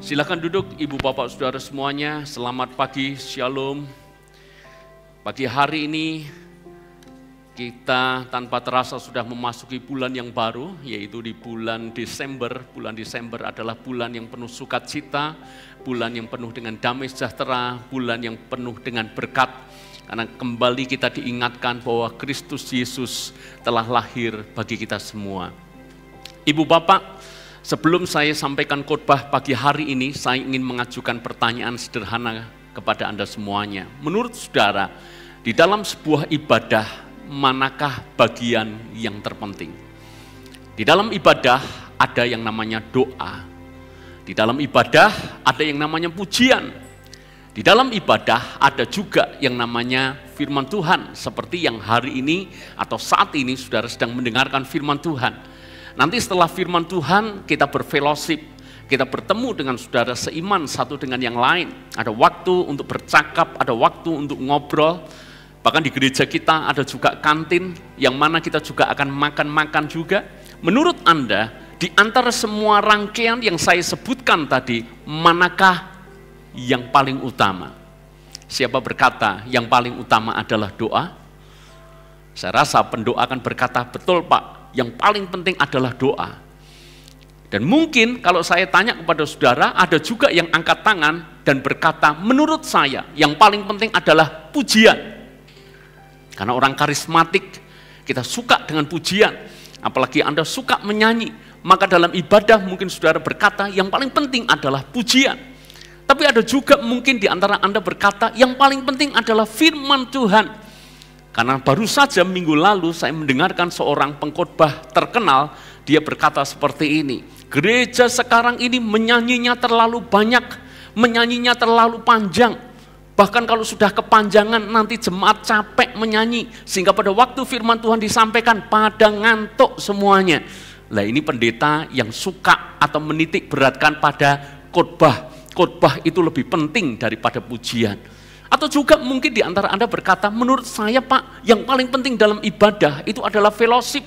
Silakan duduk Ibu Bapak Saudara semuanya. Selamat pagi, Shalom. Pagi hari ini kita tanpa terasa sudah memasuki bulan yang baru, yaitu di bulan Desember. Bulan Desember adalah bulan yang penuh sukacita, bulan yang penuh dengan damai sejahtera, bulan yang penuh dengan berkat. Karena kembali kita diingatkan bahwa Kristus Yesus telah lahir bagi kita semua. Ibu Bapak, sebelum saya sampaikan khotbah pagi hari ini, saya ingin mengajukan pertanyaan sederhana kepada Anda semuanya. Menurut saudara, di dalam sebuah ibadah, manakah bagian yang terpenting? Di dalam ibadah ada yang namanya doa. Di dalam ibadah ada yang namanya pujian. Di dalam ibadah ada juga yang namanya firman Tuhan. Seperti yang hari ini atau saat ini saudara sedang mendengarkan firman Tuhan. Nanti setelah firman Tuhan kita berfellowship, kita bertemu dengan saudara seiman satu dengan yang lain. Ada waktu untuk bercakap, ada waktu untuk ngobrol. Bahkan di gereja kita ada juga kantin yang mana kita juga akan makan-makan juga. Menurut Anda, di antara semua rangkaian yang saya sebutkan tadi, manakah yang paling utama? Siapa berkata yang paling utama adalah doa? Saya rasa pendoa akan berkata, betul Pak, yang paling penting adalah doa. Dan mungkin kalau saya tanya kepada saudara, ada juga yang angkat tangan dan berkata, menurut saya yang paling penting adalah pujian. Karena orang karismatik, kita suka dengan pujian. Apalagi Anda suka menyanyi, maka dalam ibadah mungkin saudara berkata, yang paling penting adalah pujian. Tapi ada juga mungkin di antara Anda berkata, yang paling penting adalah firman Tuhan. Karena baru saja minggu lalu saya mendengarkan seorang pengkhotbah terkenal, dia berkata seperti ini, gereja sekarang ini menyanyinya terlalu banyak, menyanyinya terlalu panjang. Bahkan kalau sudah kepanjangan nanti jemaat capek menyanyi, sehingga pada waktu firman Tuhan disampaikan pada ngantuk semuanya. Lah ini pendeta yang suka atau menitik beratkan pada khotbah. Khotbah itu lebih penting daripada pujian. Atau juga mungkin di antara Anda berkata, menurut saya Pak, yang paling penting dalam ibadah itu adalah fellowship.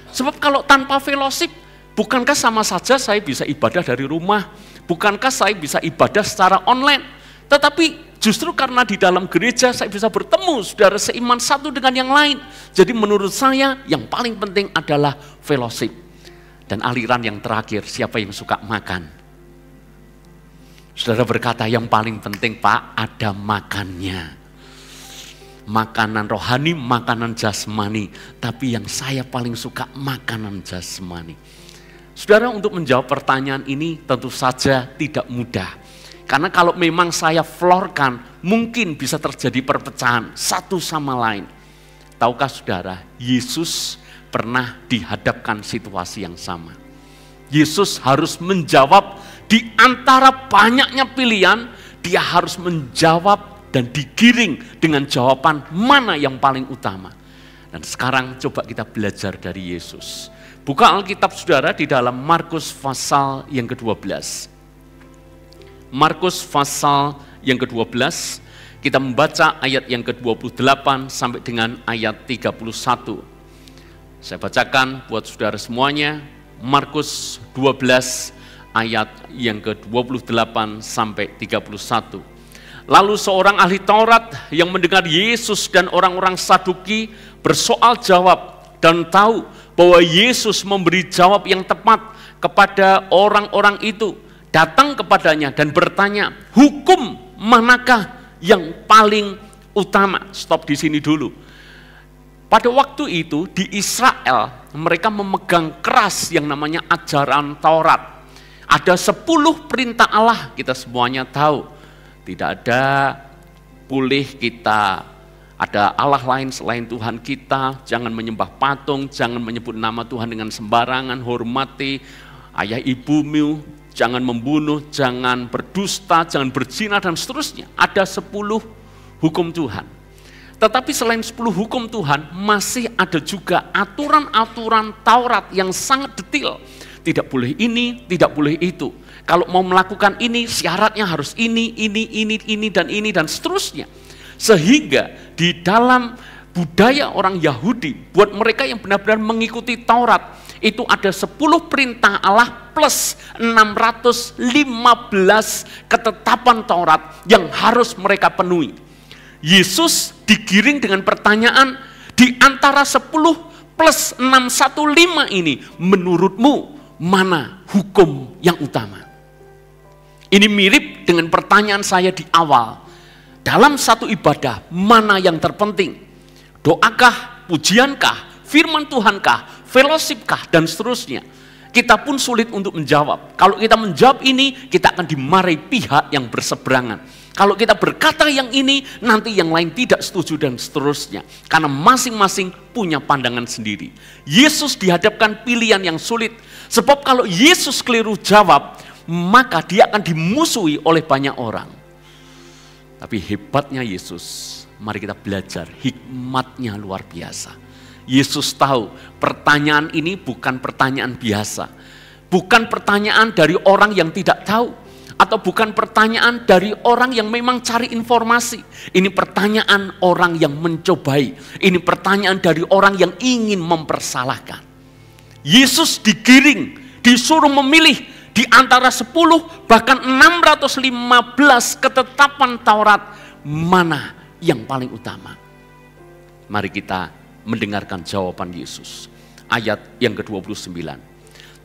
Sebab kalau tanpa fellowship, bukankah sama saja saya bisa ibadah dari rumah? Bukankah saya bisa ibadah secara online? Tetapi justru karena di dalam gereja saya bisa bertemu saudara seiman satu dengan yang lain. Jadi menurut saya yang paling penting adalah fellowship. Dan aliran yang terakhir, siapa yang suka makan? Saudara berkata yang paling penting Pak, ada makannya. Makanan rohani, makanan jasmani. Tapi yang saya paling suka makanan jasmani. Saudara, untuk menjawab pertanyaan ini tentu saja tidak mudah. Karena kalau memang saya florkan, mungkin bisa terjadi perpecahan satu sama lain. Tahukah saudara, Yesus pernah dihadapkan situasi yang sama. Yesus harus menjawab di antara banyaknya pilihan, dia harus menjawab dan digiring dengan jawaban mana yang paling utama. Dan sekarang coba kita belajar dari Yesus. Buka Alkitab saudara di dalam Markus pasal yang ke-12. Markus pasal yang ke-12, kita membaca ayat yang ke-28 sampai dengan ayat 31. Saya bacakan buat saudara semuanya, Markus 12 ayat yang ke-28 sampai 31. Lalu seorang ahli Taurat yang mendengar Yesus dan orang-orang Saduki bersoal jawab dan tahu bahwa Yesus memberi jawab yang tepat kepada orang-orang itu, datang kepadanya dan bertanya, hukum manakah yang paling utama? Stop di sini dulu. Pada waktu itu di Israel mereka memegang keras yang namanya ajaran Taurat. Ada 10 perintah Allah, kita semuanya tahu. Tidak ada boleh kita ada Allah lain selain Tuhan kita, jangan menyembah patung, jangan menyebut nama Tuhan dengan sembarangan, hormati ayah ibumu, jangan membunuh, jangan berdusta, jangan berzina dan seterusnya. Ada 10 hukum Tuhan. Tetapi selain 10 hukum Tuhan, masih ada juga aturan-aturan Taurat yang sangat detail. Tidak boleh ini, tidak boleh itu. Kalau mau melakukan ini, syaratnya harus ini, dan seterusnya. Sehingga di dalam budaya orang Yahudi, buat mereka yang benar-benar mengikuti Taurat, itu ada 10 perintah Allah plus 615 ketetapan Taurat yang harus mereka penuhi. Yesus digiring dengan pertanyaan, di antara 10 plus 615 ini, menurutmu mana hukum yang utama? Ini mirip dengan pertanyaan saya di awal. Dalam satu ibadah, mana yang terpenting? Doakah, pujiankah, firman Tuhankah, fellowshipkah, dan seterusnya. Kita pun sulit untuk menjawab. Kalau kita menjawab ini, kita akan dimarahi pihak yang berseberangan. Kalau kita berkata yang ini, nanti yang lain tidak setuju dan seterusnya. Karena masing-masing punya pandangan sendiri. Yesus dihadapkan pilihan yang sulit. Sebab kalau Yesus keliru jawab, maka dia akan dimusuhi oleh banyak orang. Tapi hebatnya Yesus, mari kita belajar, hikmatnya luar biasa. Yesus tahu pertanyaan ini bukan pertanyaan biasa. Bukan pertanyaan dari orang yang tidak tahu. Atau bukan pertanyaan dari orang yang memang cari informasi. Ini pertanyaan orang yang mencobai. Ini pertanyaan dari orang yang ingin mempersalahkan. Yesus digiring, disuruh memilih di antara 10 bahkan 615 ketetapan Taurat, mana yang paling utama? Mari kita mendengarkan jawaban Yesus. Ayat yang ke-29.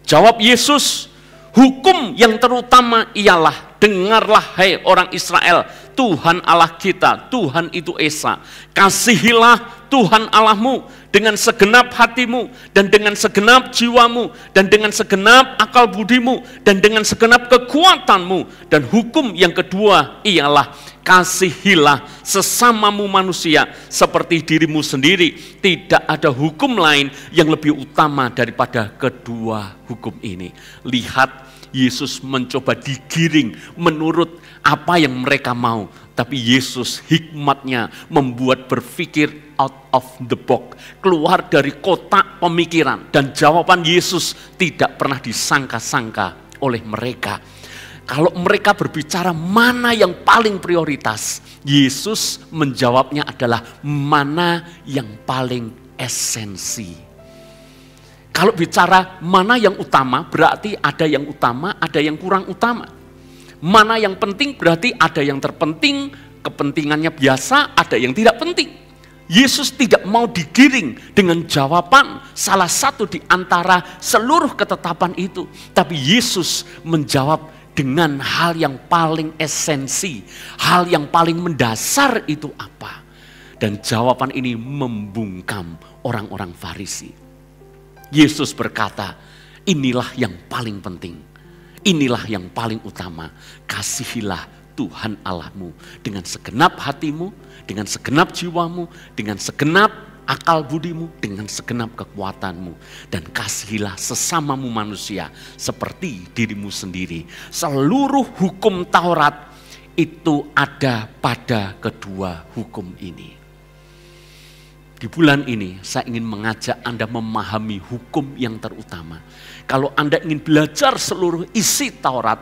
Jawab Yesus, hukum yang terutama ialah, dengarlah hai orang Israel, Tuhan Allah kita, Tuhan itu Esa. Kasihilah Tuhan Allahmu dengan segenap hatimu, dan dengan segenap jiwamu, dan dengan segenap akal budimu, dan dengan segenap kekuatanmu. Dan hukum yang kedua ialah, kasihilah sesamamu manusia seperti dirimu sendiri. Tidak ada hukum lain yang lebih utama daripada kedua hukum ini. Lihat, Yesus mencoba digiring menurut apa yang mereka mau. Tapi Yesus hikmatnya membuat berpikir out of the box. Keluar dari kotak pemikiran. Dan jawaban Yesus tidak pernah disangka-sangka oleh mereka. Kalau mereka berbicara mana yang paling prioritas, Yesus menjawabnya adalah mana yang paling esensi. Kalau bicara mana yang utama, berarti ada yang utama, ada yang kurang utama. Mana yang penting, berarti ada yang terpenting, kepentingannya biasa, ada yang tidak penting. Yesus tidak mau digiring dengan jawaban salah satu di antara seluruh ketetapan itu. Tapi Yesus menjawab dengan hal yang paling esensi, hal yang paling mendasar itu apa? Dan jawaban ini membungkam orang-orang Farisi. Yesus berkata, inilah yang paling penting, inilah yang paling utama. Kasihilah Tuhan Allahmu dengan segenap hatimu, dengan segenap jiwamu, dengan segenap akal budimu, dengan segenap kekuatanmu. Dan kasihilah sesamamu manusia seperti dirimu sendiri. Seluruh hukum Taurat itu ada pada kedua hukum ini. Di bulan ini saya ingin mengajak Anda memahami hukum yang terutama. Kalau Anda ingin belajar seluruh isi Taurat,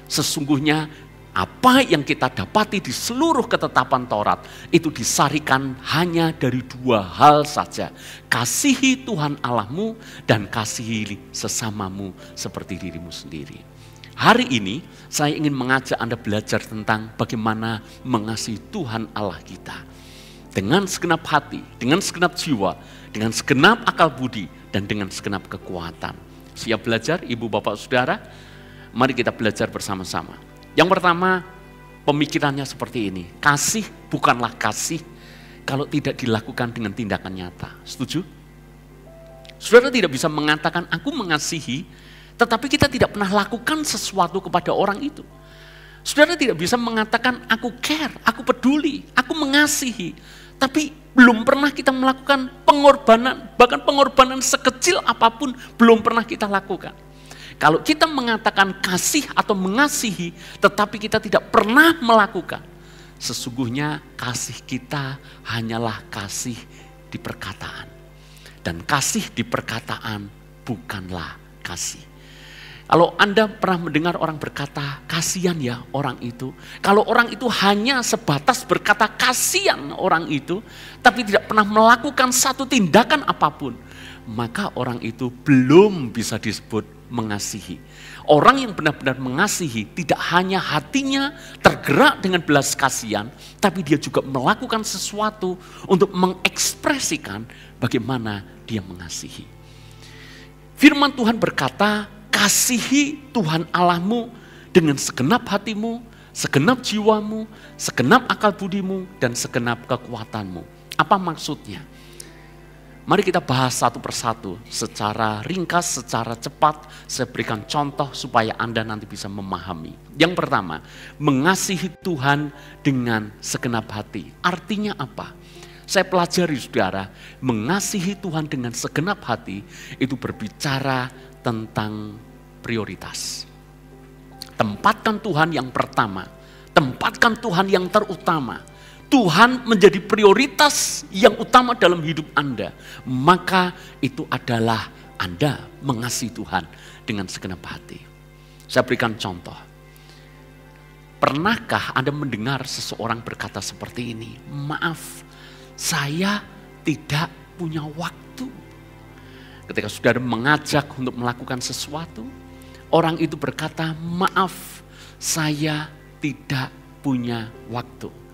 sesungguhnya apa yang kita dapati di seluruh ketetapan Taurat itu disarikan hanya dari dua hal saja. Kasihi Tuhan Allahmu dan kasihi sesamamu seperti dirimu sendiri. Hari ini saya ingin mengajak Anda belajar tentang bagaimana mengasihi Tuhan Allah kita. Dengan segenap hati, dengan segenap jiwa, dengan segenap akal budi, dan dengan segenap kekuatan. Siap belajar Ibu Bapak Saudara? Mari kita belajar bersama-sama. Yang pertama, pemikirannya seperti ini. Kasih bukanlah kasih kalau tidak dilakukan dengan tindakan nyata. Setuju? Saudara tidak bisa mengatakan aku mengasihi, tetapi kita tidak pernah lakukan sesuatu kepada orang itu. Saudara tidak bisa mengatakan aku care, aku peduli, aku mengasihi, tapi belum pernah kita melakukan pengorbanan, bahkan pengorbanan sekecil apapun belum pernah kita lakukan. Kalau kita mengatakan kasih atau mengasihi, tetapi kita tidak pernah melakukan, sesungguhnya kasih kita hanyalah kasih di perkataan. Dan kasih di perkataan bukanlah kasih. Kalau Anda pernah mendengar orang berkata, kasihan ya orang itu. Kalau orang itu hanya sebatas berkata kasihan orang itu, tapi tidak pernah melakukan satu tindakan apapun, maka orang itu belum bisa disebut mengasihi. Orang yang benar-benar mengasihi tidak hanya hatinya tergerak dengan belas kasihan, tapi dia juga melakukan sesuatu untuk mengekspresikan bagaimana dia mengasihi. Firman Tuhan berkata, kasihi Tuhan Allahmu dengan segenap hatimu, segenap jiwamu, segenap akal budimu, dan segenap kekuatanmu. Apa maksudnya? Mari kita bahas satu persatu secara ringkas, secara cepat. Saya berikan contoh supaya Anda nanti bisa memahami. Yang pertama, mengasihi Tuhan dengan segenap hati. Artinya apa? Saya pelajari saudara, mengasihi Tuhan dengan segenap hati itu berbicara tentang prioritas. Tempatkan Tuhan yang pertama, tempatkan Tuhan yang terutama. Tuhan menjadi prioritas yang utama dalam hidup Anda, maka itu adalah Anda mengasihi Tuhan dengan segenap hati. Saya berikan contoh. Pernahkah Anda mendengar seseorang berkata seperti ini? Maaf, saya tidak punya waktu. Ketika saudara mengajak untuk melakukan sesuatu, orang itu berkata, maaf, saya tidak punya waktu.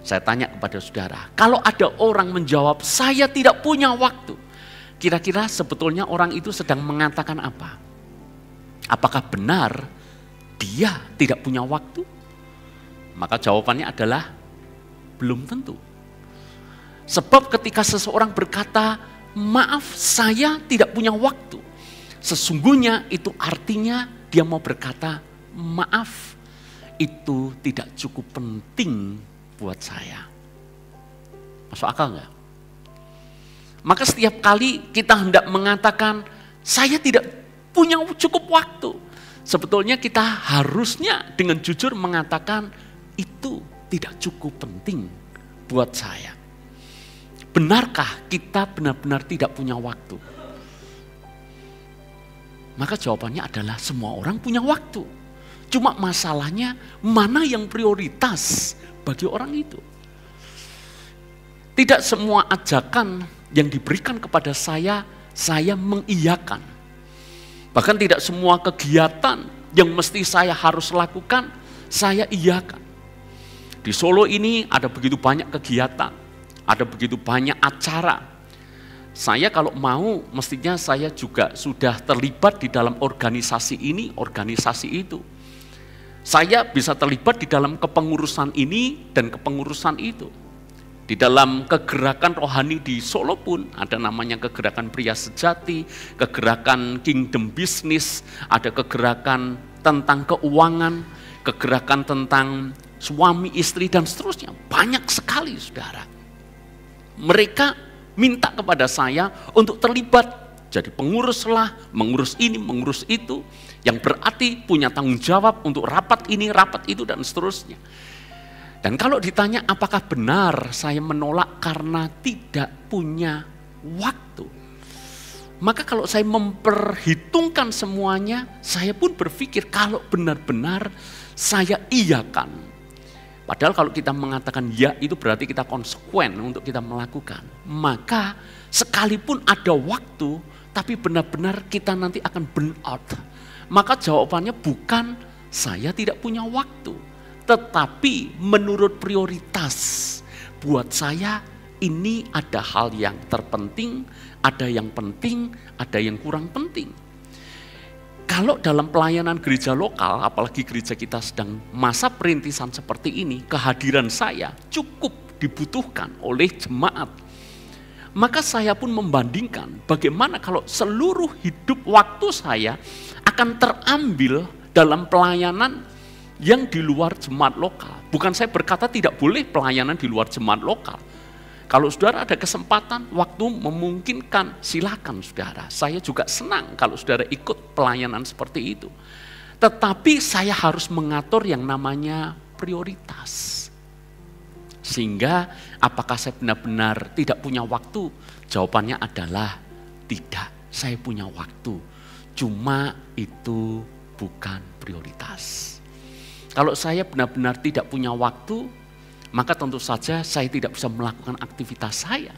Saya tanya kepada saudara, kalau ada orang menjawab, saya tidak punya waktu, kira-kira sebetulnya orang itu sedang mengatakan apa? Apakah benar dia tidak punya waktu? Maka jawabannya adalah belum tentu. Sebab ketika seseorang berkata, maaf saya tidak punya waktu, sesungguhnya itu artinya dia mau berkata, maaf itu tidak cukup penting buat saya. Masuk akal enggak? Maka setiap kali kita hendak mengatakan, saya tidak punya cukup waktu, sebetulnya kita harusnya dengan jujur mengatakan, itu tidak cukup penting buat saya. Benarkah kita benar-benar tidak punya waktu? Maka jawabannya adalah semua orang punya waktu. Cuma masalahnya mana yang prioritas bagi orang itu. Tidak semua ajakan yang diberikan kepada saya mengiyakan. Bahkan tidak semua kegiatan yang mesti saya harus lakukan, saya iyakan. Di Solo ini ada begitu banyak kegiatan, ada begitu banyak acara. Saya kalau mau, mestinya saya juga sudah terlibat di dalam organisasi ini, organisasi itu. Saya bisa terlibat di dalam kepengurusan ini dan kepengurusan itu. Di dalam kegerakan rohani di Solo pun ada namanya kegerakan pria sejati, kegerakan kingdom business, ada kegerakan tentang keuangan, kegerakan tentang suami istri dan seterusnya. Banyak sekali saudara. Mereka minta kepada saya untuk terlibat jadi penguruslah, mengurus ini, mengurus itu, yang berarti punya tanggung jawab untuk rapat ini, rapat itu, dan seterusnya. Dan kalau ditanya apakah benar saya menolak karena tidak punya waktu, maka kalau saya memperhitungkan semuanya, saya pun berpikir kalau benar-benar saya iyakan. Padahal kalau kita mengatakan ya, itu berarti kita konsekuen untuk kita melakukan. Maka sekalipun ada waktu, tapi benar-benar kita nanti akan burn out. Maka jawabannya bukan saya tidak punya waktu, tetapi menurut prioritas. Buat saya ini ada hal yang terpenting, ada yang penting, ada yang kurang penting. Kalau dalam pelayanan gereja lokal, apalagi gereja kita sedang masa perintisan seperti ini, kehadiran saya cukup dibutuhkan oleh jemaat. Maka saya pun membandingkan bagaimana kalau seluruh hidup waktu saya akan terambil dalam pelayanan yang di luar jemaat lokal. Bukan saya berkata tidak boleh pelayanan di luar jemaat lokal. Kalau saudara ada kesempatan, waktu memungkinkan, silakan saudara. Saya juga senang kalau saudara ikut pelayanan seperti itu. Tetapi saya harus mengatur yang namanya prioritas. Sehingga apakah saya benar-benar tidak punya waktu? Jawabannya adalah tidak, saya punya waktu. Cuma itu bukan prioritas. Kalau saya benar-benar tidak punya waktu, maka tentu saja saya tidak bisa melakukan aktivitas saya.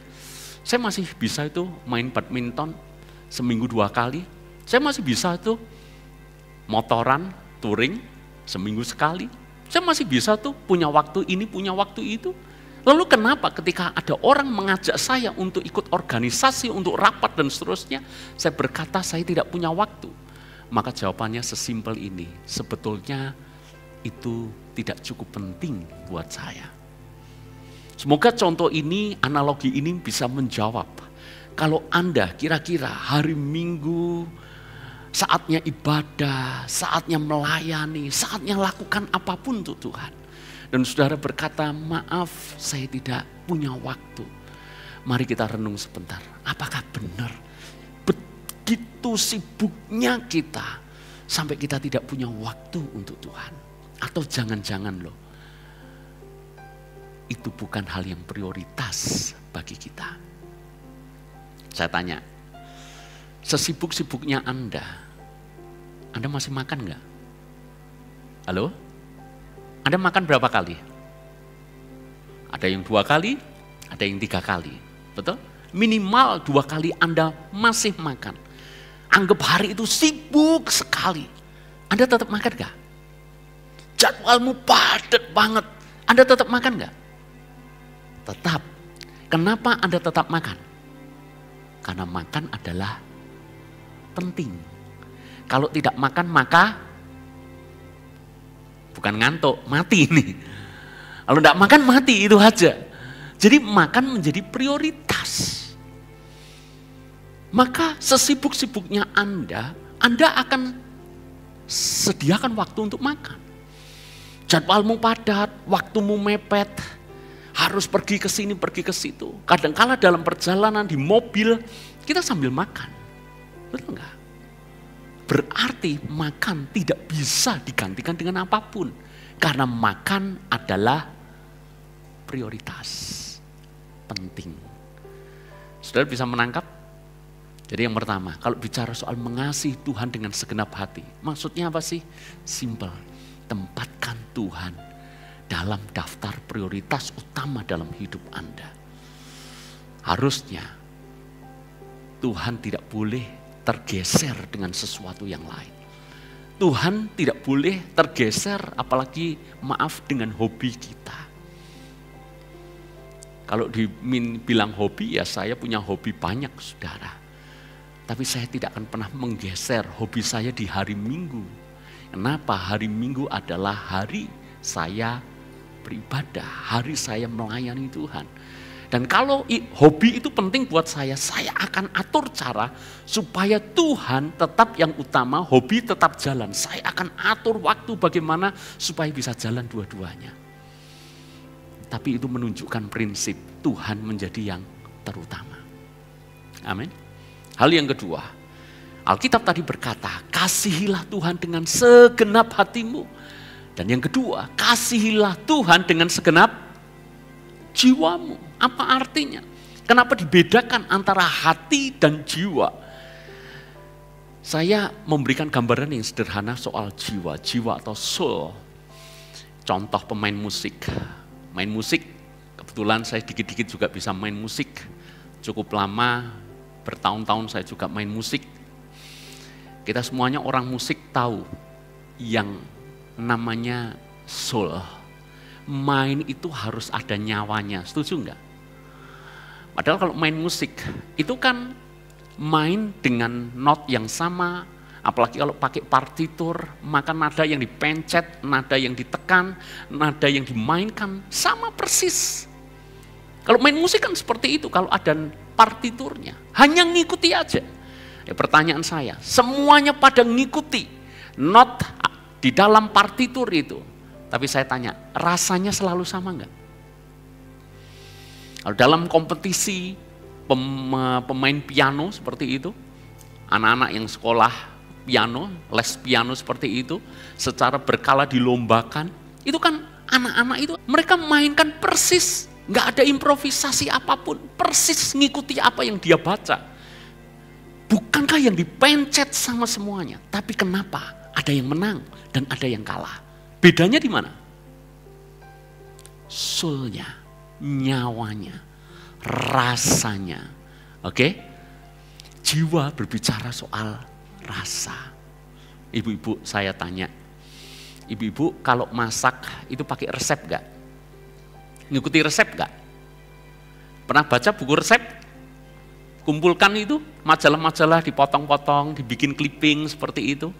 Saya masih bisa itu main badminton seminggu 2 kali. Saya masih bisa itu motoran, touring seminggu sekali. Saya masih bisa tuh punya waktu ini, punya waktu itu. Lalu kenapa ketika ada orang mengajak saya untuk ikut organisasi, untuk rapat dan seterusnya, saya berkata saya tidak punya waktu? Maka jawabannya sesimpel ini, sebetulnya itu tidak cukup penting buat saya. Semoga contoh ini, analogi ini bisa menjawab. Kalau Anda kira-kira hari Minggu, saatnya ibadah, saatnya melayani, saatnya lakukan apapun untuk Tuhan. Dan saudara berkata, maaf saya tidak punya waktu. Mari kita renung sebentar, apakah benar begitu sibuknya kita sampai kita tidak punya waktu untuk Tuhan? Atau jangan-jangan loh, itu bukan hal yang prioritas bagi kita. Saya tanya, sesibuk-sibuknya Anda masih makan nggak? Halo? Anda makan berapa kali? Ada yang 2 kali, ada yang 3 kali. Betul? Minimal 2 kali Anda masih makan. Anggap hari itu sibuk sekali. Anda tetap makan nggak? Jadwalmu padat banget. Anda tetap makan nggak? Tetap. Kenapa Anda tetap makan? Karena makan adalah penting. Kalau tidak makan maka bukan ngantuk, mati nih. Kalau tidak makan mati, itu aja. Jadi makan menjadi prioritas. Maka sesibuk-sibuknya Anda akan sediakan waktu untuk makan. Jadwalmu padat, waktumu mepet, harus pergi ke sini, pergi ke situ. Kadang-kala dalam perjalanan di mobil, kita sambil makan. Betul enggak? Berarti makan tidak bisa digantikan dengan apapun. Karena makan adalah prioritas. Penting. Saudara bisa menangkap? Jadi yang pertama, kalau bicara soal mengasihi Tuhan dengan segenap hati. Maksudnya apa sih? Simple. Tempatkan Tuhan dalam daftar prioritas utama dalam hidup Anda. Harusnya Tuhan tidak boleh tergeser dengan sesuatu yang lain. Tuhan tidak boleh tergeser, apalagi maaf dengan hobi kita. Kalau dibilang hobi, ya saya punya hobi banyak, saudara. Tapi saya tidak akan pernah menggeser hobi saya di hari Minggu. Kenapa? Hari Minggu adalah hari saya beribadah, hari saya melayani Tuhan. Dan kalau hobi itu penting buat saya akan atur cara supaya Tuhan tetap yang utama, hobi tetap jalan. Saya akan atur waktu bagaimana supaya bisa jalan dua-duanya. Tapi itu menunjukkan prinsip Tuhan menjadi yang terutama. Amin. Hal yang kedua, Alkitab tadi berkata, kasihilah Tuhan dengan segenap hatimu. Dan yang kedua, kasihilah Tuhan dengan segenap jiwamu. Apa artinya? Kenapa dibedakan antara hati dan jiwa? Saya memberikan gambaran yang sederhana soal jiwa, jiwa atau soul. Contoh pemain musik. Main musik, kebetulan saya dikit-dikit juga bisa main musik. Cukup lama, bertahun-tahun saya juga main musik. Kita semuanya orang musik tahu yang namanya soul. Main itu harus ada nyawanya, setuju enggak? Padahal kalau main musik, itu kan main dengan not yang sama, apalagi kalau pakai partitur, maka nada yang dipencet, nada yang ditekan, nada yang dimainkan, sama persis. Kalau main musik kan seperti itu, kalau ada partiturnya, hanya ngikuti aja. Ya, pertanyaan saya, semuanya pada ngikuti not di dalam partitur itu. Tapi saya tanya, rasanya selalu sama enggak? Kalau dalam kompetisi pemain piano seperti itu, anak-anak yang sekolah piano, les piano seperti itu, secara berkala dilombakan, itu kan anak-anak itu mereka mainkan persis, nggak ada improvisasi apapun, persis ngikuti apa yang dia baca. Bukankah Mereka yang dipencet sama semuanya. Tapi kenapa? Ada yang menang dan ada yang kalah. Bedanya di mana? Soulnya, nyawanya, rasanya. Oke? Jiwa berbicara soal rasa. Ibu-ibu saya tanya, ibu-ibu kalau masak itu pakai resep gak? Ngikuti resep gak? Pernah baca buku resep? Kumpulkan itu, majalah-majalah dipotong-potong, dibikin clipping seperti itu.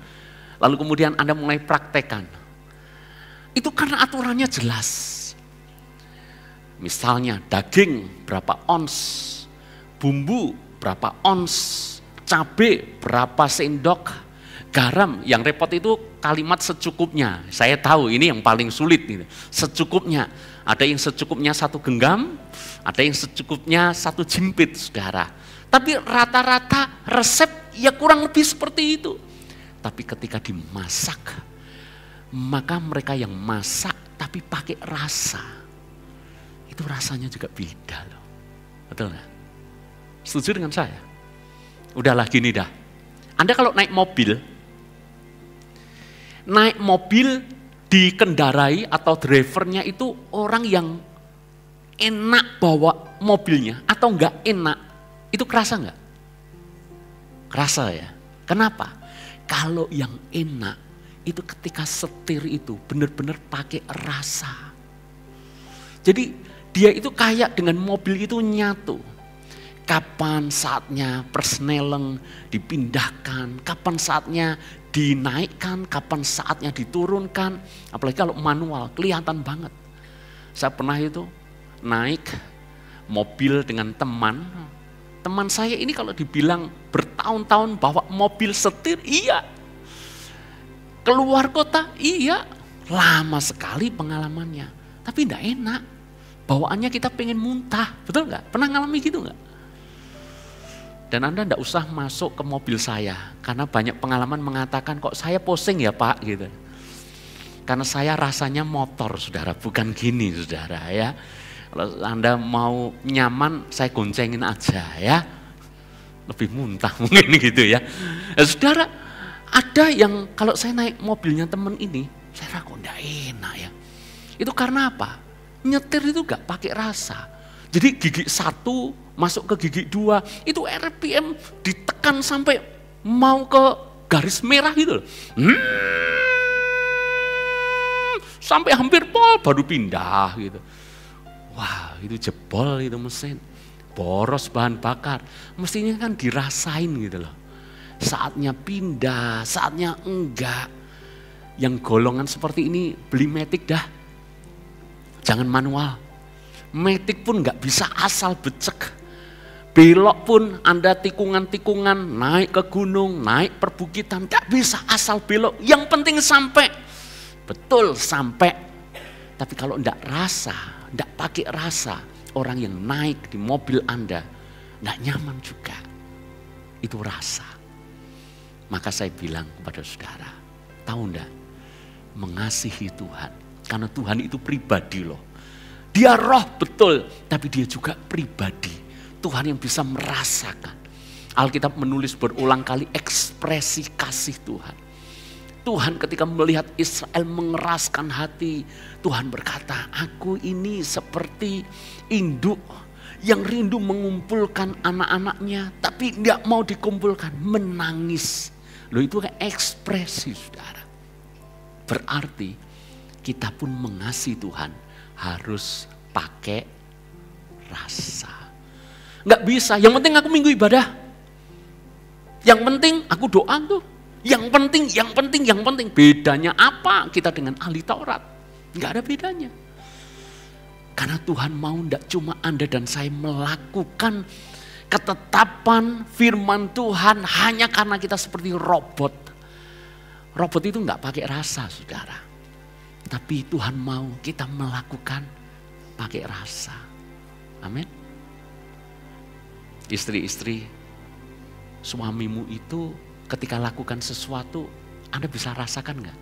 Lalu kemudian Anda mulai praktekkan. Itu karena aturannya jelas. Misalnya daging berapa ons, bumbu berapa ons, cabai berapa sendok, garam. Yang repot itu kalimat secukupnya. Saya tahu ini yang paling sulit. Secukupnya. Ada yang secukupnya 1 genggam, ada yang secukupnya 1 jimpit, saudara. Tapi rata-rata resep ya kurang lebih seperti itu. Tapi ketika dimasak, maka mereka yang masak tapi pakai rasa, itu rasanya juga beda loh. Betul nggak? Setuju dengan saya? Udahlah gini dah. Anda kalau naik mobil dikendarai atau drivernya itu orang yang enak bawa mobilnya atau enggak enak, itu kerasa enggak? Kerasa ya. Kenapa? Kalau yang enak itu ketika setir itu benar-benar pakai rasa. Jadi dia itu kayak dengan mobil itu nyatu. Kapan saatnya persneleng dipindahkan, kapan saatnya dinaikkan, kapan saatnya diturunkan. Apalagi kalau manual, kelihatan banget. Saya pernah itu naik mobil dengan teman. Teman saya ini kalau dibilang bertahun-tahun bawa mobil setir, iya. Keluar kota, iya. Lama sekali pengalamannya. Tapi enggak enak. Bawaannya kita pengen muntah, betul nggak? Pernah ngalami gitu nggak? Dan Anda enggak usah masuk ke mobil saya. Karena banyak pengalaman mengatakan, kok saya pusing ya Pak? Gitu. Karena saya rasanya motor, saudara. Bukan gini, saudara ya. Kalau Anda mau nyaman, saya goncengin aja ya. Lebih muntah mungkin gitu ya. Nah, saudara, ada yang kalau saya naik mobilnya temen ini, saya kok enggak enak ya. Itu karena apa? Nyetir itu gak pakai rasa. Jadi gigi 1 masuk ke gigi 2, itu RPM ditekan sampai mau ke garis merah gitu loh. Sampai hampir pol baru pindah gitu. Wah, itu jebol itu mesin. Boros bahan bakar. Mestinya kan dirasain gitu loh. Saatnya pindah, saatnya enggak. Yang golongan seperti ini beli Matic dah. Jangan manual. Matic pun enggak bisa asal becek. Belok pun Anda tikungan-tikungan, naik ke gunung, naik perbukitan. Enggak bisa asal belok. Yang penting sampai. Betul sampai. Tapi kalau enggak rasa, enggak pakai rasa, orang yang naik di mobil Anda enggak nyaman juga. Itu rasa. Maka saya bilang kepada saudara, tahu enggak? Mengasihi Tuhan. Karena Tuhan itu pribadi loh. Dia roh betul, tapi dia juga pribadi. Tuhan yang bisa merasakan. Alkitab menulis berulang kali ekspresi kasih Tuhan. Tuhan ketika melihat Israel mengeraskan hati, Tuhan berkata, aku ini seperti induk yang rindu mengumpulkan anak-anaknya, tapi tidak mau dikumpulkan, menangis. Loh itu kayak ekspresi saudara. Berarti kita pun mengasihi Tuhan harus pakai rasa. Nggak bisa, yang penting aku minggu ibadah. Yang penting aku doa tuh. Yang penting. Bedanya apa kita dengan ahli Taurat? Nggak ada bedanya. Karena Tuhan mau ndak cuma Anda dan saya melakukan ketetapan firman Tuhan hanya karena kita seperti robot. Robot itu nggak pakai rasa, saudara. Tapi Tuhan mau kita melakukan pakai rasa. Amin. Istri-istri, suamimu itu ketika lakukan sesuatu, Anda bisa rasakan nggak?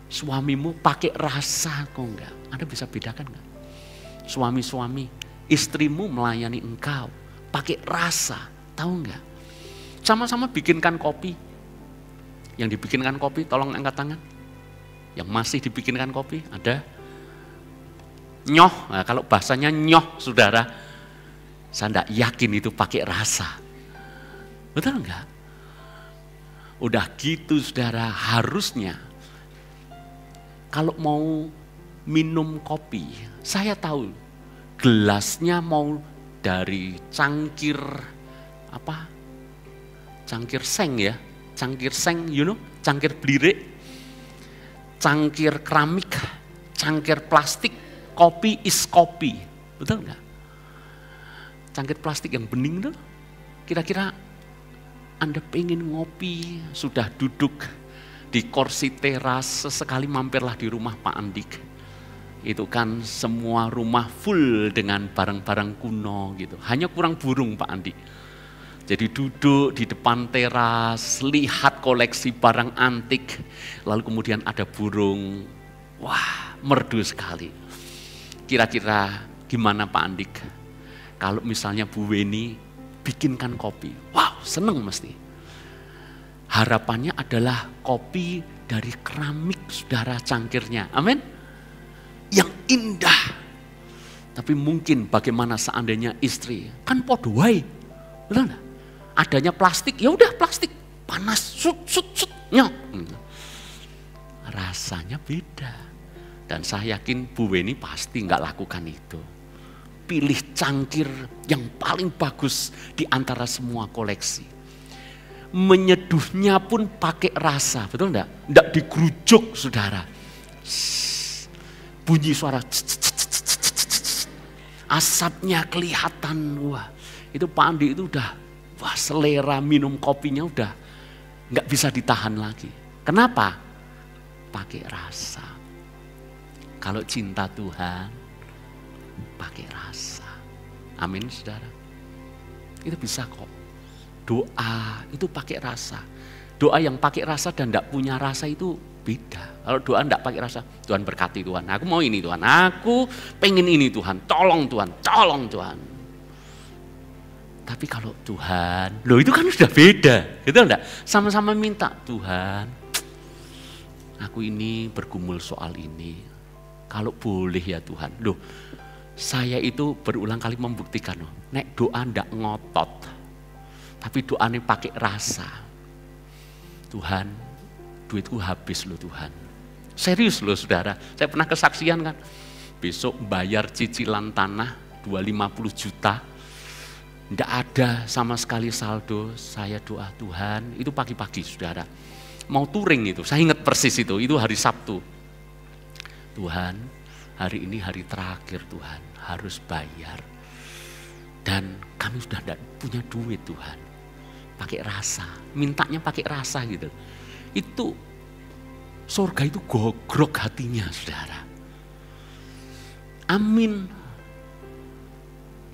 Suamimu pakai rasa kok nggak? Anda bisa bedakan nggak? Suami-suami, istrimu melayani engkau pakai rasa, tahu nggak? sama-sama bikinkan kopi. Yang dibikinkan kopi, tolong angkat tangan. Yang masih dibikinkan kopi, ada nyoh. Nah, kalau bahasanya nyoh, saudara, saya tidak yakin itu pakai rasa. Betul enggak? Udah gitu, saudara, harusnya kalau mau minum kopi, saya tahu gelasnya mau dari cangkir apa? Cangkir seng ya, cangkir seng, cangkir blirik, cangkir keramik, cangkir plastik, kopi is kopi, betul enggak? Cangkir plastik yang bening tuh, kira-kira Anda pengen ngopi, sudah duduk di kursi teras, sesekali mampirlah di rumah Pak Andik. Itu kan semua rumah full dengan barang-barang kuno gitu. Hanya kurang burung Pak Andi. Jadi duduk di depan teras, lihat koleksi barang antik, lalu kemudian ada burung. Wah, merdu sekali. Kira-kira gimana Pak Andik? Kalau misalnya Bu Weni bikinkan kopi. Wow, seneng mesti. Harapannya adalah kopi dari keramik, saudara, cangkirnya. Amin. Yang indah. Tapi mungkin bagaimana seandainya istri, kan podo wae. Betul enggak? Adanya plastik, ya udah plastik, panas, sut, nyok. Rasanya beda. Dan saya yakin Bu Weni pasti enggak lakukan itu. Pilih cangkir yang paling bagus di antara semua koleksi. Menyeduhnya pun pakai rasa, betul enggak? Enggak digerujuk, saudara. Bunyi suara, asapnya kelihatan. Wah, itu Pak Andi itu udah, wah, selera minum kopinya udah enggak bisa ditahan lagi. Kenapa? Pakai rasa. Kalau cinta Tuhan, pakai rasa. Amin, saudara. Itu bisa kok. Doa itu pakai rasa. Doa yang pakai rasa dan tidak punya rasa itu beda. Kalau doa tidak pakai rasa, Tuhan berkati Tuhan. Aku mau ini Tuhan, aku pengen ini Tuhan. Tolong Tuhan, tolong Tuhan. Tapi kalau Tuhan, loh itu kan sudah beda. Gitu enggak? Sama-sama minta Tuhan. Aku ini bergumul soal ini. Kalau boleh ya Tuhan. Loh, saya itu berulang kali membuktikan. Nek doa tidak ngotot. Tapi doanya pakai rasa. Tuhan, duitku habis loh Tuhan. Serius loh saudara, saya pernah kesaksian kan. Besok bayar cicilan tanah 250 juta. Tidak ada sama sekali saldo. Saya doa Tuhan, itu pagi-pagi saudara. Mau touring itu, saya ingat persis itu hari Sabtu. Tuhan, hari ini hari terakhir Tuhan, harus bayar. Dan kami sudah tidak punya duit Tuhan. Pakai rasa, mintanya pakai rasa gitu. Itu surga itu gogrok hatinya saudara. Amin.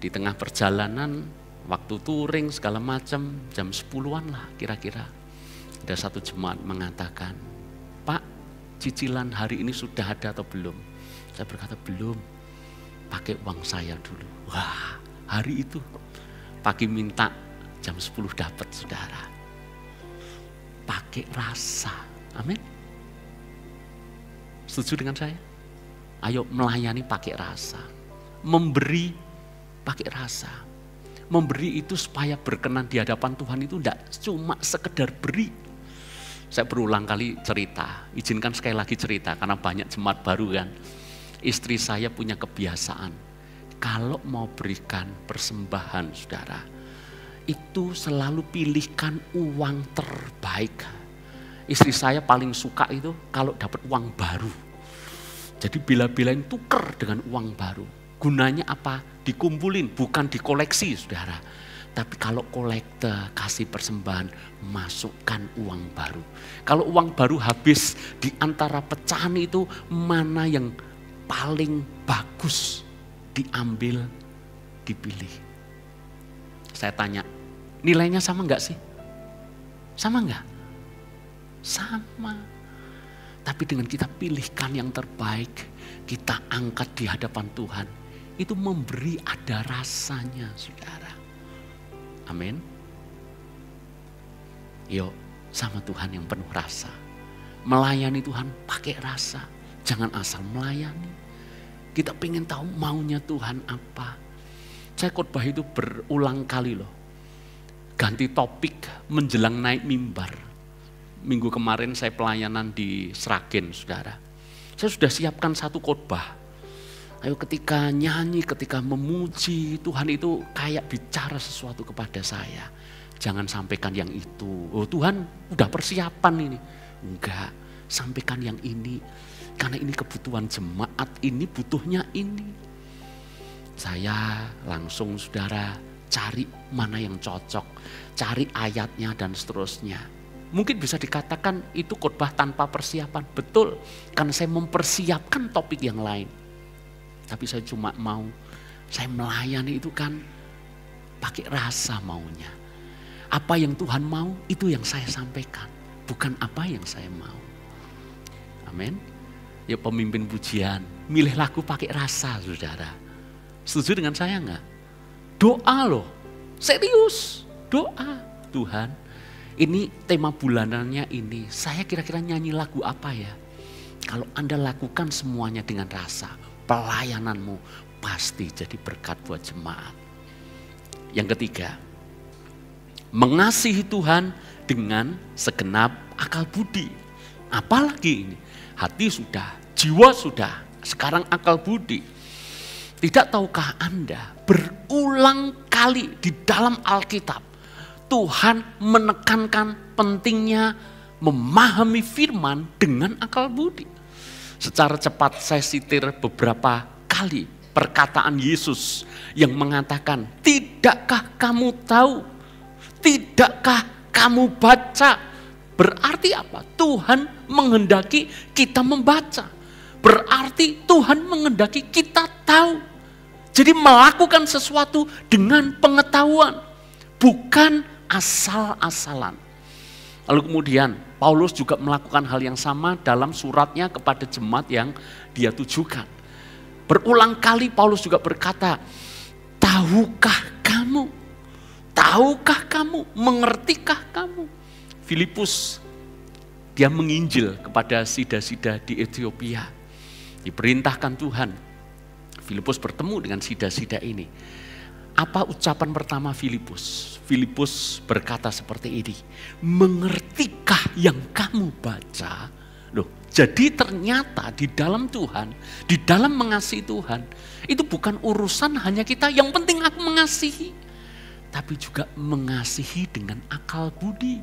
Di tengah perjalanan, waktu touring segala macam, jam 10-an lah kira-kira. Ada satu jemaat mengatakan, Pak, cicilan hari ini sudah ada atau belum? Saya berkata belum, pakai uang saya dulu. Wah, hari itu pagi minta, jam 10 dapat saudara. Pakai rasa. Amin. Setuju dengan saya? Ayo melayani pakai rasa. Memberi pakai rasa. Memberi itu supaya berkenan di hadapan Tuhan itu tidak cuma sekedar beri. Saya berulang kali cerita. Izinkan sekali lagi cerita karena banyak jemaat baru kan. Istri saya punya kebiasaan. Kalau mau berikan persembahan saudara, itu selalu pilihkan uang terbaik. Istri saya paling suka itu kalau dapat uang baru. Jadi bila-bilain tuker dengan uang baru. Gunanya apa? Dikumpulin, bukan dikoleksi saudara. Tapi kalau kolekte, kasih persembahan, masukkan uang baru. Kalau uang baru habis, di antara pecahan itu mana yang paling bagus, diambil, dipilih. Saya tanya, nilainya sama enggak sih? Sama enggak? Sama. Tapi dengan kita pilihkan yang terbaik, kita angkat di hadapan Tuhan, itu memberi ada rasanya saudara. Amin. Yuk sama Tuhan yang penuh rasa. Melayani Tuhan pakai rasa. Jangan asal melayani. Kita pengen tahu maunya Tuhan apa. Saya khotbah itu berulang kali loh. Ganti topik menjelang naik mimbar. Minggu kemarin saya pelayanan di Sragen, saudara. Saya sudah siapkan satu khotbah. Ayo ketika nyanyi, ketika memuji, Tuhan itu kayak bicara sesuatu kepada saya. Jangan sampaikan yang itu. Oh Tuhan udah persiapan ini. Enggak, sampaikan yang ini. Karena ini kebutuhan jemaat, ini butuhnya ini. Saya langsung saudara cari mana yang cocok. Cari ayatnya dan seterusnya. Mungkin bisa dikatakan itu khotbah tanpa persiapan. Betul, karena saya mempersiapkan topik yang lain. Tapi saya cuma mau, saya melayani itu kan pakai rasa maunya. Apa yang Tuhan mau, itu yang saya sampaikan. Bukan apa yang saya mau. Amin. Ya pemimpin pujian, milih lagu pakai rasa saudara. Setuju dengan saya enggak? Doa loh, serius. Doa, Tuhan. Ini tema bulanannya ini, saya kira-kira nyanyi lagu apa ya? Kalau Anda lakukan semuanya dengan rasa, pelayananmu pasti jadi berkat buat jemaat. Yang ketiga, mengasihi Tuhan dengan segenap akal budi. Apalagi ini, hati sudah, jiwa sudah, sekarang akal budi. Tidak tahukah Anda, berulang kali di dalam Alkitab, Tuhan menekankan pentingnya memahami firman dengan akal budi. Secara cepat saya sitir beberapa kali perkataan Yesus yang mengatakan, tidakkah kamu tahu? Tidakkah kamu baca? Berarti apa? Tuhan menghendaki kita membaca. Berarti Tuhan menghendaki kita tahu. Jadi melakukan sesuatu dengan pengetahuan. Bukan asal-asalan. Lalu kemudian Paulus juga melakukan hal yang sama dalam suratnya kepada jemaat yang dia tujukan. Berulang kali Paulus juga berkata, tahukah kamu? Tahukah kamu? Mengertikah kamu? Filipus, dia menginjil kepada sida-sida di Ethiopia. Diperintahkan Tuhan. Filipus bertemu dengan sida-sida ini. Apa ucapan pertama Filipus? Filipus berkata seperti ini, mengertikah yang kamu baca? Loh, jadi ternyata di dalam Tuhan, di dalam mengasihi Tuhan, itu bukan urusan hanya kita yang penting aku mengasihi, tapi juga mengasihi dengan akal budi.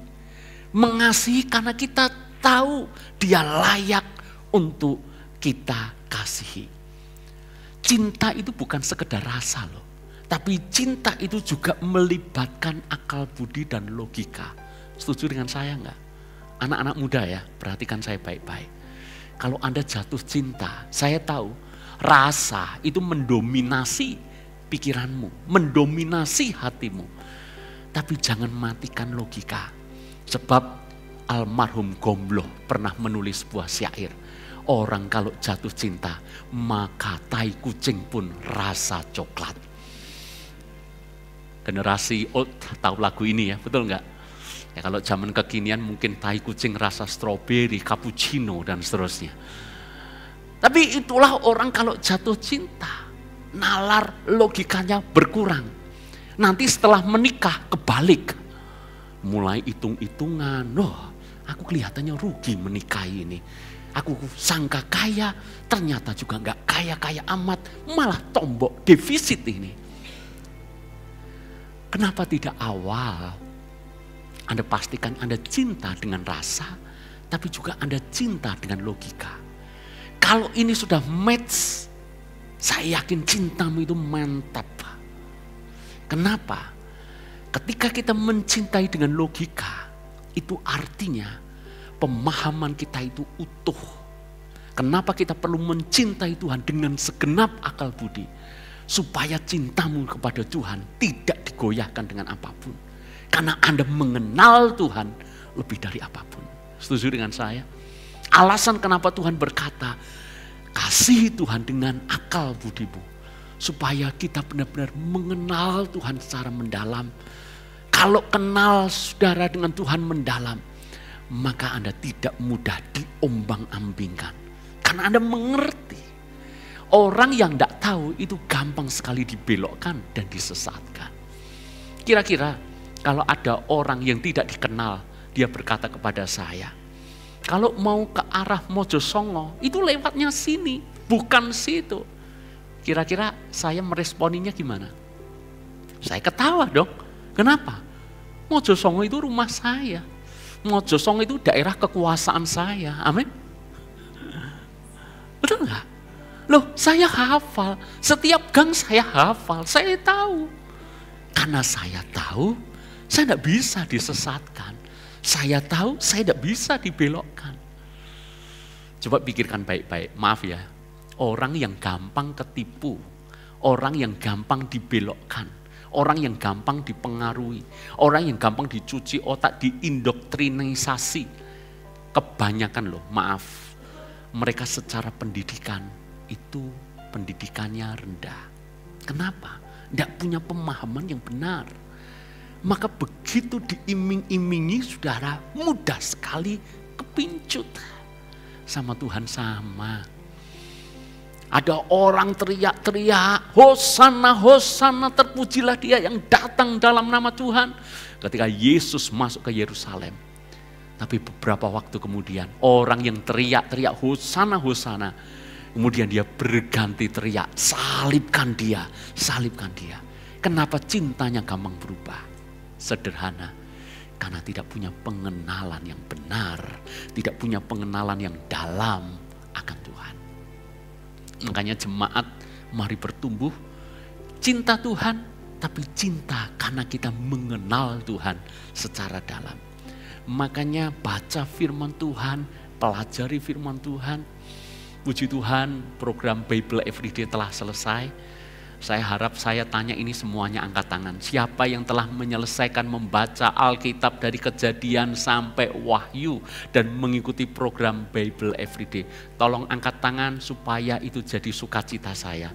Mengasihi karena kita tahu dia layak untuk kita kasihi. Cinta itu bukan sekedar rasa loh. Tapi cinta itu juga melibatkan akal budi dan logika. Setuju dengan saya enggak? Anak-anak muda ya, perhatikan saya baik-baik. Kalau Anda jatuh cinta, saya tahu rasa itu mendominasi pikiranmu, mendominasi hatimu. Tapi jangan matikan logika. Sebab almarhum Gombloh pernah menulis sebuah syair. Orang kalau jatuh cinta, maka tai kucing pun rasa coklat. Generasi old tahu lagu ini ya, betul nggak? Ya kalau zaman kekinian mungkin tai kucing rasa stroberi, cappuccino dan seterusnya. Tapi itulah orang kalau jatuh cinta, nalar logikanya berkurang. Nanti setelah menikah kebalik, mulai hitung-hitungan, loh aku kelihatannya rugi menikahi ini. Aku sangka kaya, ternyata juga nggak kaya-kaya amat, malah tombok defisit ini. Kenapa tidak awal Anda pastikan Anda cinta dengan rasa, tapi juga Anda cinta dengan logika. Kalau ini sudah match, saya yakin cintamu itu mantap. Kenapa? Ketika kita mencintai dengan logika, itu artinya pemahaman kita itu utuh. Kenapa kita perlu mencintai Tuhan dengan segenap akal budi? Supaya cintamu kepada Tuhan tidak digoyahkan dengan apapun. Karena Anda mengenal Tuhan lebih dari apapun. Setuju dengan saya? Alasan kenapa Tuhan berkata, kasihi Tuhan dengan akal budimu. Supaya kita benar-benar mengenal Tuhan secara mendalam. Kalau kenal saudara dengan Tuhan mendalam, maka Anda tidak mudah diombang-ambingkan. Karena Anda mengerti. Orang yang tidak tahu itu gampang sekali dibelokkan dan disesatkan. Kira-kira kalau ada orang yang tidak dikenal, dia berkata kepada saya, kalau mau ke arah Mojosongo, itu lewatnya sini, bukan situ. Kira-kira saya meresponinya gimana? Saya ketawa dong. Kenapa? Mojosongo itu rumah saya. Mojosongo itu daerah kekuasaan saya. Amin. Betul nggak? Loh, saya hafal. Setiap gang saya hafal. Saya tahu. Karena saya tahu, saya tidak bisa disesatkan. Saya tahu, saya tidak bisa dibelokkan. Coba pikirkan baik-baik. Maaf ya. Orang yang gampang ketipu. Orang yang gampang dibelokkan. Orang yang gampang dipengaruhi. Orang yang gampang dicuci otak, diindoktrinisasi. Kebanyakan loh, maaf. Mereka secara pendidikan itu pendidikannya rendah. Kenapa? Tidak punya pemahaman yang benar. Maka begitu diiming-imingi saudara, mudah sekali kepincut. Sama Tuhan sama. Ada orang teriak-teriak, Hosana, Hosana, terpujilah dia yang datang dalam nama Tuhan. Ketika Yesus masuk ke Yerusalem. Tapi beberapa waktu kemudian, orang yang teriak-teriak, Hosana, Hosana, kemudian dia berganti teriak, salibkan dia, salibkan dia. Kenapa cintanya gampang berubah? Sederhana, karena tidak punya pengenalan yang benar, tidak punya pengenalan yang dalam akan Tuhan. Makanya jemaat, mari bertumbuh, cinta Tuhan, tapi cinta karena kita mengenal Tuhan secara dalam. Makanya baca firman Tuhan, pelajari firman Tuhan. Puji Tuhan, program Bible Everyday telah selesai. Saya harap saya tanya ini semuanya angkat tangan. Siapa yang telah menyelesaikan membaca Alkitab dari Kejadian sampai Wahyu dan mengikuti program Bible Everyday? Tolong angkat tangan supaya itu jadi sukacita saya.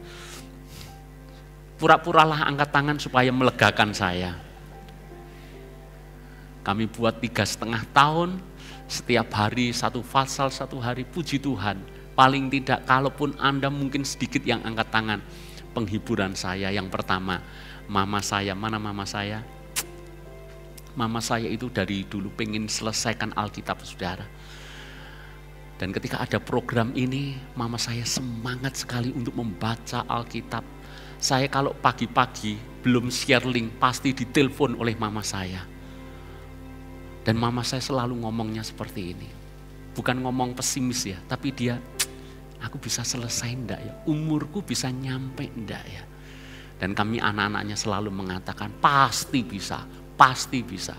Pura-puralah angkat tangan supaya melegakan saya. Kami buat 3,5 tahun, setiap hari 1 pasal 1 hari, puji Tuhan. Paling tidak, kalaupun Anda mungkin sedikit yang angkat tangan, penghiburan saya yang pertama, mama saya, mana mama saya? Mama saya itu dari dulu pengen selesaikan Alkitab saudara. Dan ketika ada program ini, mama saya semangat sekali untuk membaca Alkitab. Saya kalau pagi-pagi belum share link, pasti ditelepon oleh mama saya. Dan mama saya selalu ngomongnya seperti ini. Bukan ngomong pesimis ya, tapi dia, aku bisa selesai enggak ya? Umurku bisa nyampe enggak ya? Dan kami anak-anaknya selalu mengatakan, pasti bisa, pasti bisa.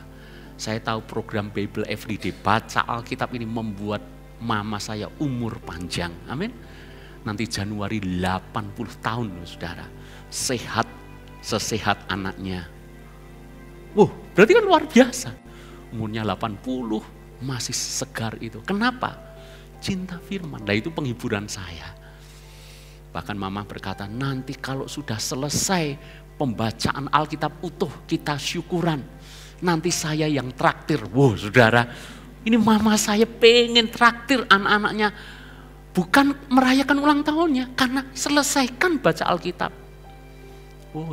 Saya tahu program Bible Everyday, baca Alkitab ini membuat mama saya umur panjang. Amin. Nanti Januari 80 tahun loh saudara. Sehat, sesehat anaknya. Berarti kan luar biasa. Umurnya 80, masih segar itu. Kenapa? Cinta firman. Nah itu penghiburan saya. Bahkan mama berkata, nanti kalau sudah selesai pembacaan Alkitab utuh, kita syukuran. Nanti saya yang traktir. Saudara, ini mama saya pengen traktir anak-anaknya. Bukan merayakan ulang tahunnya, karena selesaikan baca Alkitab.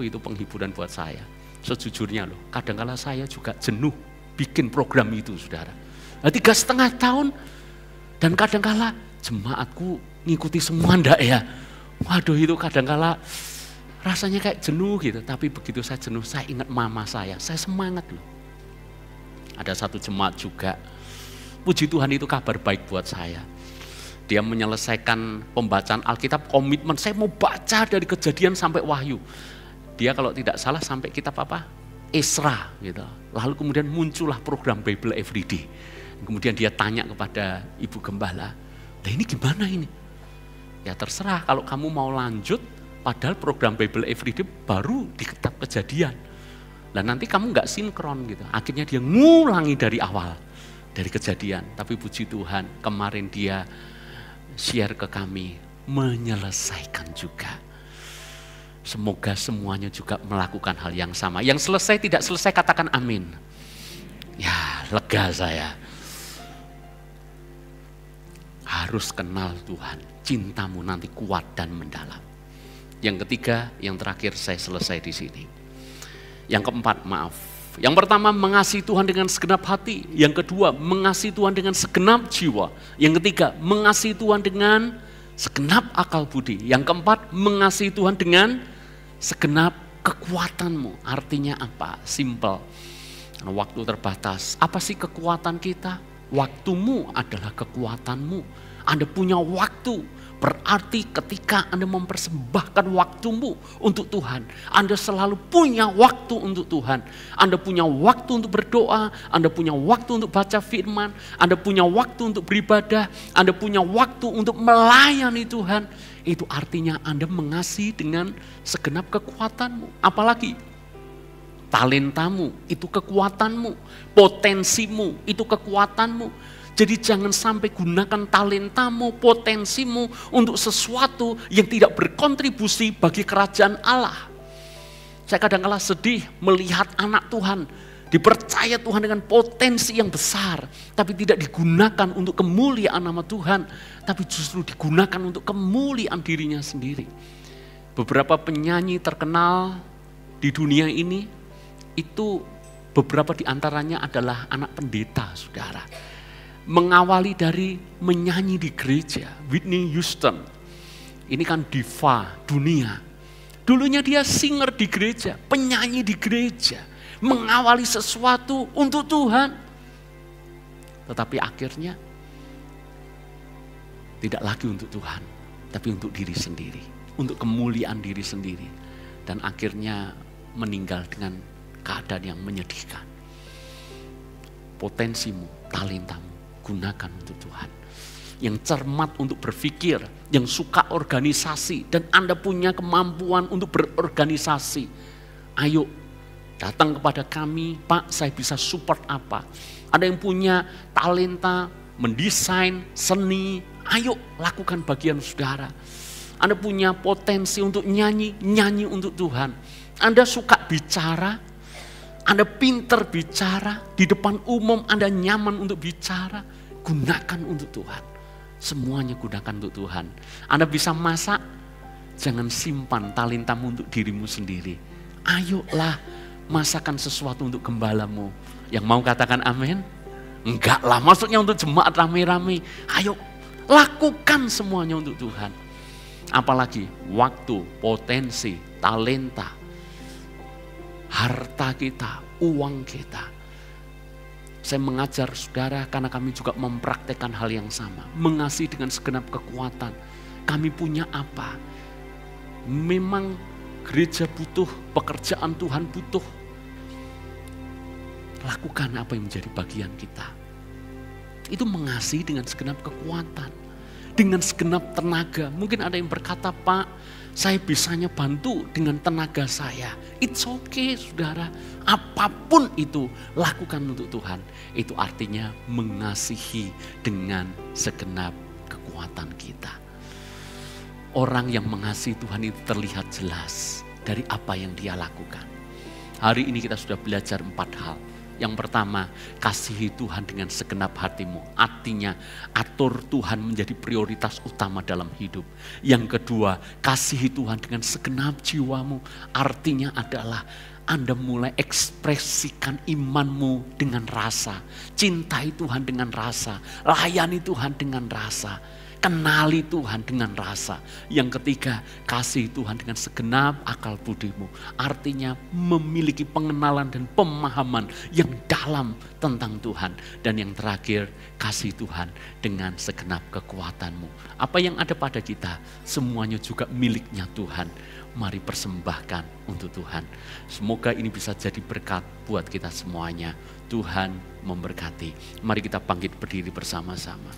Itu penghiburan buat saya. Sejujurnya loh, kadang-kala saya juga jenuh bikin program itu saudara. 3,5 tahun dan kadang-kala jemaatku ngikuti semua ndak ya. Waduh itu kadang-kala rasanya kayak jenuh gitu. Tapi begitu saya jenuh, saya ingat mama saya semangat loh. Ada satu jemaat juga, puji Tuhan itu kabar baik buat saya. Dia menyelesaikan pembacaan Alkitab, komitmen saya mau baca dari Kejadian sampai Wahyu. Dia kalau tidak salah sampai kitab apa? Esra gitu. Lalu kemudian muncullah program Bible Everyday. Kemudian dia tanya kepada Ibu Gembala, "Lah ini gimana ini?" Ya terserah kalau kamu mau lanjut, padahal program Bible Everyday baru di kitab Kejadian. Lah nanti kamu nggak sinkron gitu. Akhirnya dia ngulangi dari awal, dari Kejadian. Tapi puji Tuhan, kemarin dia share ke kami, menyelesaikan juga. Semoga semuanya juga melakukan hal yang sama. Yang selesai tidak selesai katakan amin. Ya, lega saya. Harus kenal Tuhan. Cintamu nanti kuat dan mendalam. Yang ketiga, yang terakhir saya selesai di sini. Yang keempat, maaf. Yang pertama, mengasihi Tuhan dengan segenap hati. Yang kedua, mengasihi Tuhan dengan segenap jiwa. Yang ketiga, mengasihi Tuhan dengan segenap akal budi. Yang keempat, mengasihi Tuhan dengan segenap kekuatanmu. Artinya apa? Simple. Karena waktu terbatas. Apa sih kekuatan kita? Waktumu adalah kekuatanmu. Anda punya waktu. Berarti ketika Anda mempersembahkan waktumu untuk Tuhan, Anda selalu punya waktu untuk Tuhan. Anda punya waktu untuk berdoa, Anda punya waktu untuk baca firman, Anda punya waktu untuk beribadah, Anda punya waktu untuk melayani Tuhan. Itu artinya Anda mengasihi dengan segenap kekuatanmu. Apalagi talentamu, itu kekuatanmu. Potensimu, itu kekuatanmu. Jadi jangan sampai gunakan talentamu, potensimu untuk sesuatu yang tidak berkontribusi bagi kerajaan Allah. Saya kadang-kala sedih melihat anak Tuhan, dipercaya Tuhan dengan potensi yang besar, tapi tidak digunakan untuk kemuliaan nama Tuhan, tapi justru digunakan untuk kemuliaan dirinya sendiri. Beberapa penyanyi terkenal di dunia ini, itu beberapa di antaranya adalah anak pendeta, saudara. Mengawali dari menyanyi di gereja. Whitney Houston, ini kan diva dunia. Dulunya dia singer di gereja, penyanyi di gereja, mengawali sesuatu untuk Tuhan. Tetapi akhirnya tidak lagi untuk Tuhan, tapi untuk diri sendiri, untuk kemuliaan diri sendiri. Dan akhirnya meninggal dengan keadaan yang menyedihkan. Potensimu, talentamu, gunakan untuk Tuhan. Yang cermat untuk berpikir, yang suka organisasi, dan Anda punya kemampuan untuk berorganisasi. Ayo, datang kepada kami, Pak, saya bisa support apa. Ada yang punya talenta, mendesain, seni, ayo lakukan bagian saudara. Anda punya potensi untuk nyanyi, nyanyi untuk Tuhan. Anda suka bicara, Anda pinter bicara, di depan umum Anda nyaman untuk bicara, gunakan untuk Tuhan. Semuanya gunakan untuk Tuhan. Anda bisa masak, jangan simpan talentamu untuk dirimu sendiri. Ayolah, masakan sesuatu untuk gembalamu. Yang mau katakan amin? Enggak lah, maksudnya untuk jemaat rame-rame. Ayo, lakukan semuanya untuk Tuhan. Apalagi waktu, potensi, talenta, harta kita, uang kita. Saya mengajar saudara karena kami juga mempraktekkan hal yang sama. Mengasihi dengan segenap kekuatan. Kami punya apa? Memang gereja butuh, pekerjaan Tuhan butuh. Lakukan apa yang menjadi bagian kita. Itu mengasihi dengan segenap kekuatan. Dengan segenap tenaga. Mungkin ada yang berkata, Pak, saya bisanya bantu dengan tenaga saya. It's okay, saudara. Apapun itu, lakukan untuk Tuhan. Itu artinya mengasihi dengan segenap kekuatan kita. Orang yang mengasihi Tuhan itu terlihat jelas dari apa yang dia lakukan. Hari ini kita sudah belajar 4 hal. Yang pertama, kasihi Tuhan dengan segenap hatimu. Artinya, atur Tuhan menjadi prioritas utama dalam hidup. Yang kedua, kasihi Tuhan dengan segenap jiwamu. Artinya adalah Anda mulai ekspresikan imanmu dengan rasa. Cintai Tuhan dengan rasa. Layani Tuhan dengan rasa. Kenali Tuhan dengan rasa. Yang ketiga, kasih Tuhan dengan segenap akal budimu. Artinya memiliki pengenalan dan pemahaman yang dalam tentang Tuhan. Dan yang terakhir, kasih Tuhan dengan segenap kekuatanmu. Apa yang ada pada kita, semuanya juga miliknya Tuhan. Mari persembahkan untuk Tuhan. Semoga ini bisa jadi berkat buat kita semuanya. Tuhan memberkati. Mari kita bangkit berdiri bersama-sama.